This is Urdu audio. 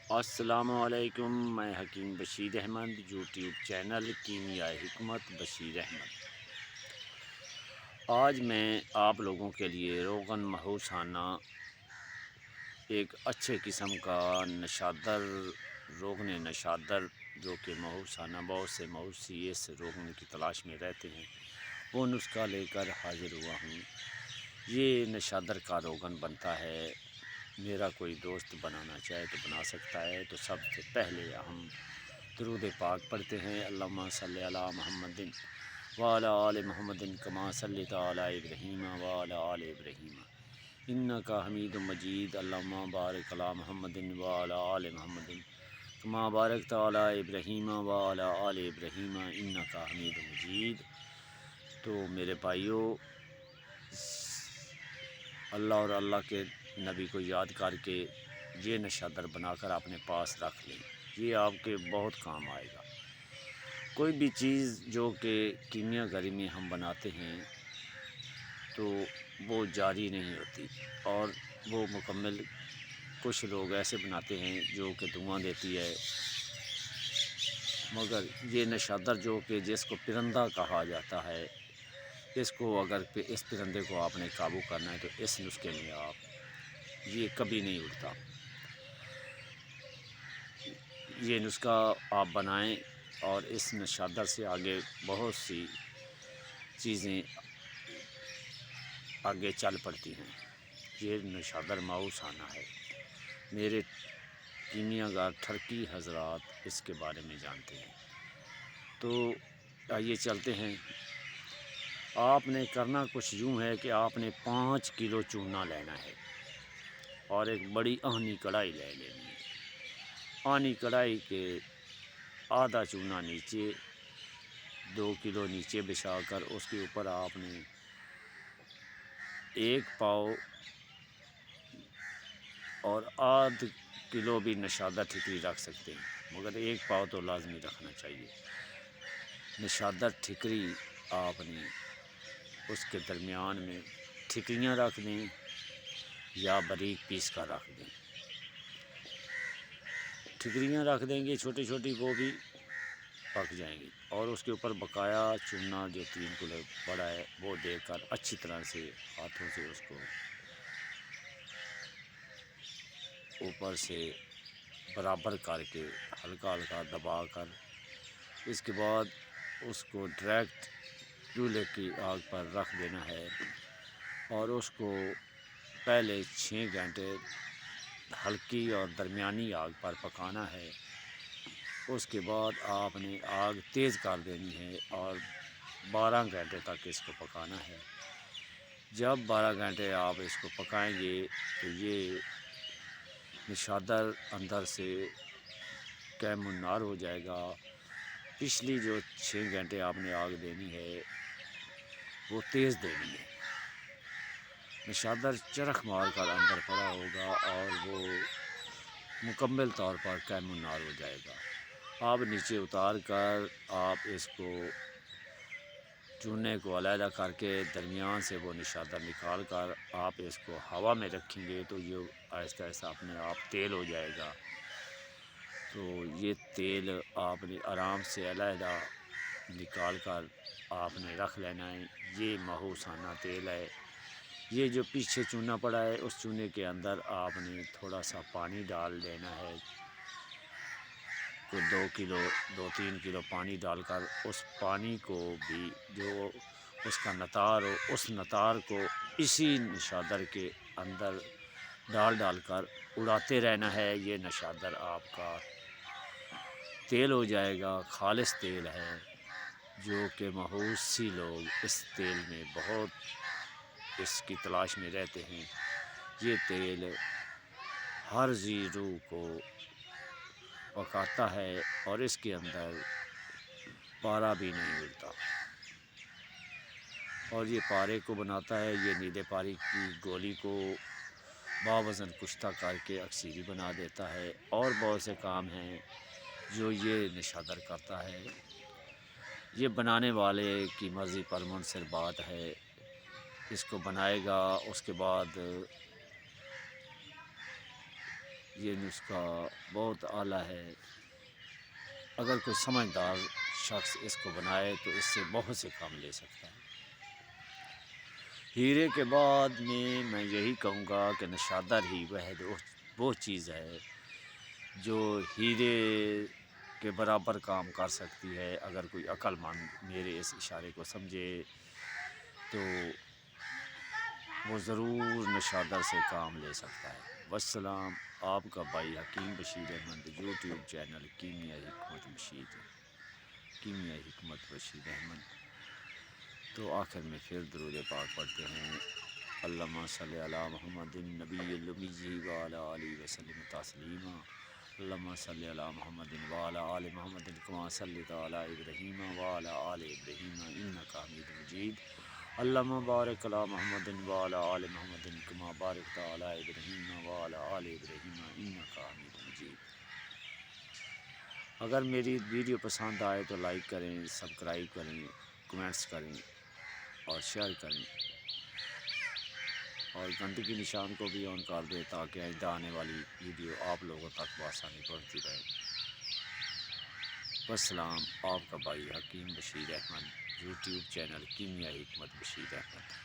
السلام علیکم، میں حکیم بشیر احمد، یوٹیوب چینل کیمیائے حکمت بشیر احمد۔ آج میں آپ لوگوں کے لیے روغن مہوسانہ ایک اچھے قسم کا نشادر روغن نشادر جو کہ مہوسانہ بہت سے موسی اس روغن کی تلاش میں رہتے ہیں، وہ نسخہ لے کر حاضر ہوا ہوں۔ یہ نشادر کا روغن بنتا ہے، میرا کوئی دوست بنانا چاہے تو بنا سکتا ہے۔ تو سب سے پہلے ہم درود پاک پڑھتے ہیں، اللہم صلی علی محمد وعلی آل محمد کما صلیت علی ابراہیم وعلی آل ابراہیم انک حمید مجید، اللہم بارک علی محمد وعلی آل محمد کما بارکت علی ابراہیم وعلی آل ابراہیم انک حمید مجید۔ تو میرے بھائیو، اللہ اور اللہ کے نبی کو یاد کر کے یہ نشادر بنا کر اپنے پاس رکھ لیں، یہ آپ کے بہت کام آئے گا۔ کوئی بھی چیز جو کہ کیمیا گری میں ہم بناتے ہیں تو وہ جاری نہیں ہوتی، اور وہ مکمل کچھ لوگ ایسے بناتے ہیں جو کہ دھواں دیتی ہے، مگر یہ نشادر جو کہ جس کو پرندہ کہا جاتا ہے، اس کو اگر اس پرندے کو آپ نے قابو کرنا ہے تو اس نسخے میں یہ کبھی نہیں اڑتا۔ یہ نسخہ آپ بنائیں اور اس نشادر سے آگے بہت سی چیزیں آگے چل پڑتی ہیں۔ یہ نشادر مہوسانہ ہے، میرے کیمیا گار ٹھرکی حضرات اس کے بارے میں جانتے ہیں۔ تو آئیے چلتے ہیں۔ آپ نے کرنا کچھ یوں ہے کہ آپ نے 5 کلو چونا لینا ہے اور ایک بڑی آہنی کڑھائی لے لینی ہے۔ آہنی کڑھائی کے آدھا چونا نیچے، 2 کلو نیچے بچھا کر اس کے اوپر آپ نے 1 پاؤ اور آدھ کلو بھی نشادر ٹھکری رکھ سکتے ہیں، مگر 1 پاؤ تو لازمی رکھنا چاہیے۔ نشادر ٹھکری آپ نے اس کے درمیان میں ٹھکریاں رکھ دیں یا باریک پیس کر رکھ دیں۔ ٹھکریاں رکھ دیں گے چھوٹی چھوٹی، وہ بھی پک جائیں گی، اور اس کے اوپر بقایا چونا جو 3 کلو بڑا ہے وہ دے کر اچھی طرح سے ہاتھوں سے اس کو اوپر سے برابر کر کے ہلکا ہلکا دبا کر، اس کے بعد اس کو ڈائریکٹ چولہے کی آگ پر رکھ دینا ہے اور اس کو پہلے 6 گھنٹے ہلکی اور درمیانی آگ پر پکانا ہے۔ اس کے بعد آپ نے آگ تیز کر دینی ہے اور 12 گھنٹے تک اس کو پکانا ہے۔ جب 12 گھنٹے آپ اس کو پکائیں گے تو یہ نشادر اندر سے کیم النار ہو جائے گا۔ پچھلی جو 6 گھنٹے آپ نے آگ دینی ہے وہ تیز دینی ہے، نشادر چرخ مار کر اندر پڑا ہوگا اور وہ مکمل طور پر کیم النار ہو جائے گا۔ آپ نیچے اتار کر آپ اس کو چونے کو علیحدہ کر کے درمیان سے وہ نشادر نکال کر آپ اس کو ہوا میں رکھیں گے تو یہ آہستہ آہستہ اپنے آپ تیل ہو جائے گا۔ تو یہ تیل آپ نے آرام سے علیحدہ نکال کر آپ نے رکھ لینا ہے۔ یہ مہوسانہ تیل ہے۔ یہ جو پیچھے چونا پڑا ہے اس چونے کے اندر آپ نے تھوڑا سا پانی ڈال دینا ہے، کوئی 2-3 کلو پانی ڈال کر اس پانی کو بھی جو اس کا نتار ہو اس نتار کو اسی نشادر کے اندر ڈال کر اڑاتے رہنا ہے۔ یہ نشادر آپ کا تیل ہو جائے گا، خالص تیل ہے جو کہ موسی لوگ اس تیل میں بہت اس کی تلاش میں رہتے ہیں۔ یہ تیل ہر ذی روح کو پکاتا ہے اور اس کے اندر پارا بھی نہیں ملتا، اور یہ پارے کو بناتا ہے۔ یہ نیلے پاری کی گولی کو باوزن کشتہ کر کے اکسیری بنا دیتا ہے، اور بہت سے کام ہیں جو یہ نشادر کرتا ہے۔ یہ بنانے والے کی مرضی پر منحصر بات ہے، اس کو بنائے گا، اس کے بعد یہ نسخہ بہت اعلیٰ ہے، اگر کوئی سمجھدار شخص اس کو بنائے تو اس سے بہت سے کام لے سکتا ہے۔ ہیرے کے بعد میں یہی کہوں گا کہ نشادر ہی وہ چیز ہے جو ہیرے کے برابر کام کر سکتی ہے۔ اگر کوئی عقل مند میرے اس اشارے کو سمجھے تو وہ ضرور نشادر سے کام لے سکتا ہے۔ والسلام، آپ کا بھائی حکیم بشیر احمد، یوٹیوب چینل کیمیائی حکمت بشیر احمد۔ تو آخر میں پھر درود پاک پڑھتے ہیں۔ اللہم صلی علی محمد النبی الامی وعلی آلہ وسلم تسلیما۔ اللہم صلی علی محمد وعلی آل محمد کما صلیت علی ابراہیم وعلی آل ابراہیم انک حمید مجید۔ اللہم بارک علی محمد وعلی آل محمد کما بارکت علی ابراہیم وعلی آل ابراہیم انک حمید مجید۔ اگر میری ویڈیو پسند آئے تو لائک کریں، سبسکرائب کریں، کمنٹس کریں اور شیئر کریں، اور گھنٹی کی نشان کو بھی آن کر دیں تاکہ آئندہ آنے والی ویڈیو آپ لوگوں تک بآسانی پہنچتی رہے۔ والسلام، آپ کا بھائی حکیم بشیر احمد، یوٹیوب چینل کیمیائی حکمت بشیر احمد۔